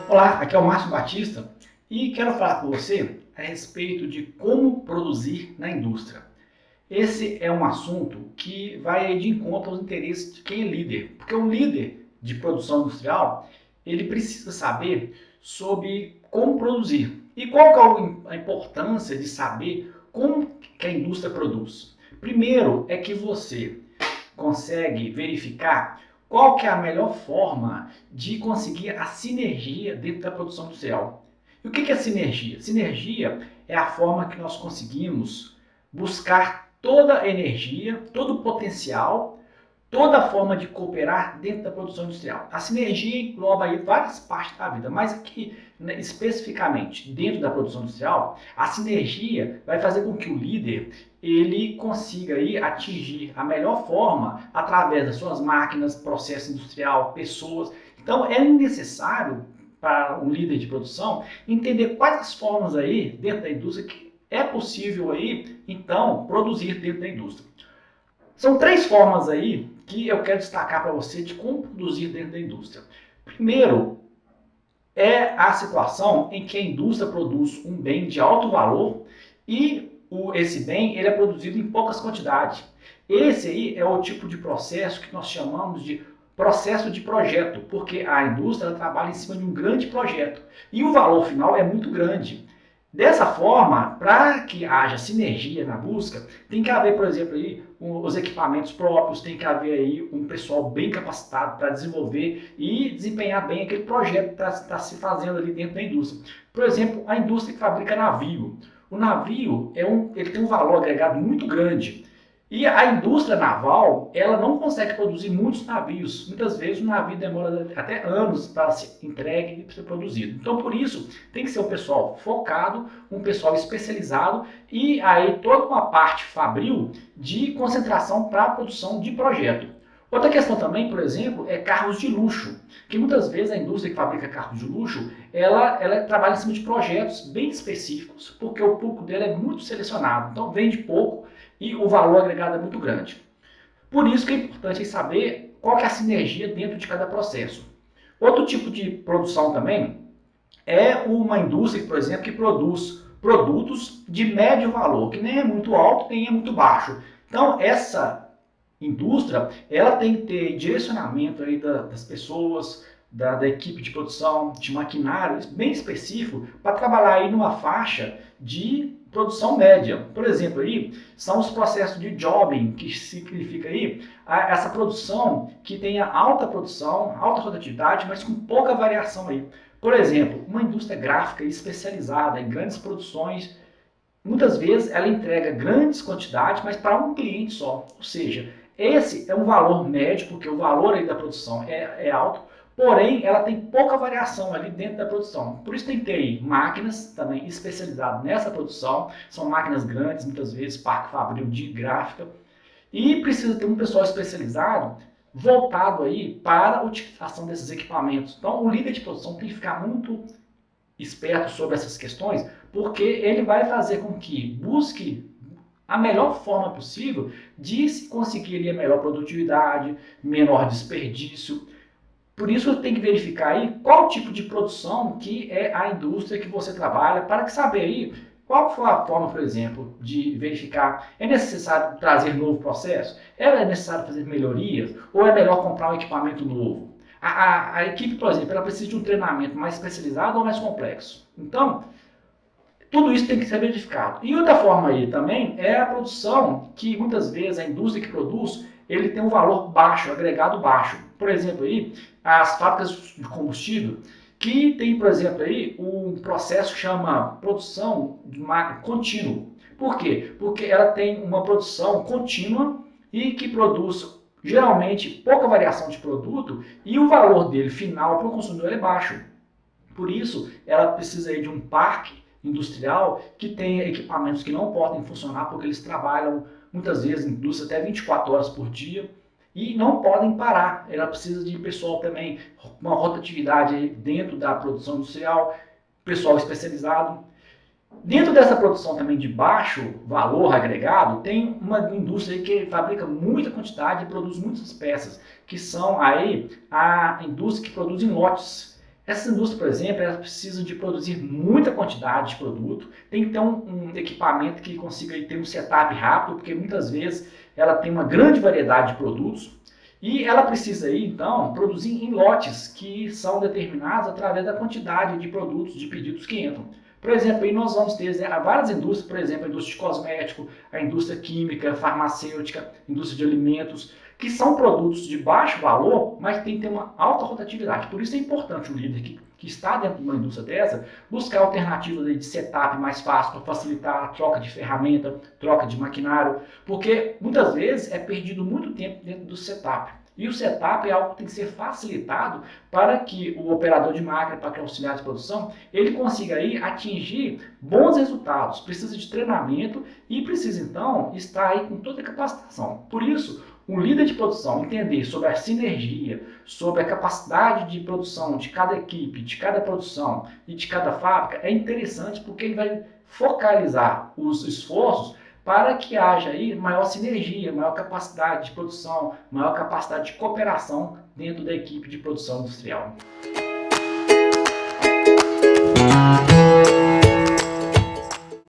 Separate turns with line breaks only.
Olá, aqui é o Márcio Batista e quero falar com você a respeito de como produzir na indústria. Esse é um assunto que vai de encontro aos interesses de quem é líder, porque um líder de produção industrial, ele precisa saber sobre como produzir. E qual que é a importância de saber como que a indústria produz? Primeiro é que você consegue verificar qual que é a melhor forma de conseguir a sinergia dentro da produção industrial. E o que é sinergia? Sinergia é a forma que nós conseguimos buscar toda a energia, todo o potencial, toda a forma de cooperar dentro da produção industrial. A sinergia engloba aí várias partes da vida, mas aqui, né, especificamente dentro da produção industrial, a sinergia vai fazer com que o líder ele consiga aí atingir a melhor forma através das suas máquinas, processo industrial, pessoas. Então é necessário para um líder de produção entender quais as formas aí dentro da indústria que é possível aí então produzir dentro da indústria. São três formas aí que eu quero destacar para você de como produzir dentro da indústria. Primeiro, é a situação em que a indústria produz um bem de alto valor e esse bem ele é produzido em poucas quantidades. Esse aí é o tipo de processo que nós chamamos de processo de projeto, porque a indústria ela trabalha em cima de um grande projeto e o valor final é muito grande. Dessa forma, para que haja sinergia na busca, tem que haver, por exemplo, aí, os equipamentos próprios, tem que haver aí um pessoal bem capacitado para desenvolver e desempenhar bem aquele projeto que está se fazendo ali dentro da indústria. Por exemplo, a indústria que fabrica navio. O navio ele tem um valor agregado muito grande. E a indústria naval, ela não consegue produzir muitos navios. Muitas vezes o navio demora até anos para ser entregue e para ser produzido. Então, por isso, tem que ser um pessoal focado, um pessoal especializado e aí toda uma parte fabril de concentração para a produção de projeto. Outra questão também, por exemplo, é carros de luxo, que muitas vezes a indústria que fabrica carros de luxo, ela trabalha em cima de projetos bem específicos, porque o público dela é muito selecionado, então vende pouco e o valor agregado é muito grande. Por isso que é importante saber qual que é a sinergia dentro de cada processo. Outro tipo de produção também é uma indústria, por exemplo, que produz produtos de médio valor, que nem é muito alto, nem é muito baixo. Então, essa indústria, ela tem que ter direcionamento aí das pessoas, da equipe de produção, de maquinário bem específico para trabalhar aí numa faixa de produção média. Por exemplo, aí são os processos de jobbing, que significa aí essa produção que tenha alta produção, alta rotatividade, mas com pouca variação aí. Por exemplo, uma indústria gráfica especializada em grandes produções, muitas vezes ela entrega grandes quantidades, mas para um cliente só. Ou seja, esse é um valor médio, porque o valor aí da produção é alto, porém ela tem pouca variação ali dentro da produção. Por isso tem que ter aí máquinas também especializadas nessa produção, são máquinas grandes, muitas vezes parque fabril de gráfica, e precisa ter um pessoal especializado voltado aí para a utilização desses equipamentos. Então o líder de produção tem que ficar muito esperto sobre essas questões, porque ele vai fazer com que busque a melhor forma possível de se conseguir a melhor produtividade, menor desperdício. Por isso tem que verificar aí qual tipo de produção que é a indústria que você trabalha, para que saber aí qual foi a forma, por exemplo, de verificar, é necessário trazer novo processo? É necessário fazer melhorias? Ou é melhor comprar um equipamento novo? A equipe, por exemplo, ela precisa de um treinamento mais especializado ou mais complexo? Então, tudo isso tem que ser verificado. E outra forma aí também é a produção, que muitas vezes a indústria que produz, ele tem um valor baixo, agregado baixo. Por exemplo, aí, as fábricas de combustível, que tem, por exemplo, aí, um processo que chama produção de máquina contínuo. Por quê? Porque ela tem uma produção contínua e que produz geralmente pouca variação de produto e o valor dele final para o consumidor é baixo. Por isso, ela precisa aí de um parque industrial que tenha equipamentos que não podem funcionar porque eles trabalham muitas vezes em indústria até 24 horas por dia e não podem parar. Ela precisa de pessoal também, uma rotatividade aí dentro da produção industrial, pessoal especializado. Dentro dessa produção também de baixo valor agregado, tem uma indústria que fabrica muita quantidade e produz muitas peças, que são aí a indústria que produz em lotes. Essa indústria, por exemplo, ela precisa de produzir muita quantidade de produto, tem que ter um equipamento que consiga ter um setup rápido, porque muitas vezes ela tem uma grande variedade de produtos, e ela precisa aí, então, produzir em lotes que são determinados através da quantidade de produtos, de pedidos que entram. Por exemplo, aí nós vamos ter várias indústrias, por exemplo, a indústria de cosmético, a indústria química, farmacêutica, indústria de alimentos, que são produtos de baixo valor, mas tem que ter uma alta rotatividade. Por isso é importante o líder que está dentro de uma indústria dessa buscar alternativas de setup mais fácil para facilitar a troca de ferramenta, troca de maquinário, porque muitas vezes é perdido muito tempo dentro do setup. E o setup é algo que tem que ser facilitado para que o operador de máquina, para que o auxiliar de produção, ele consiga aí atingir bons resultados. Precisa de treinamento e precisa então estar aí com toda a capacitação. Por isso, um líder de produção entender sobre a sinergia, sobre a capacidade de produção de cada equipe, de cada produção e de cada fábrica é interessante porque ele vai focalizar os esforços para que haja aí maior sinergia, maior capacidade de produção, maior capacidade de cooperação dentro da equipe de produção industrial.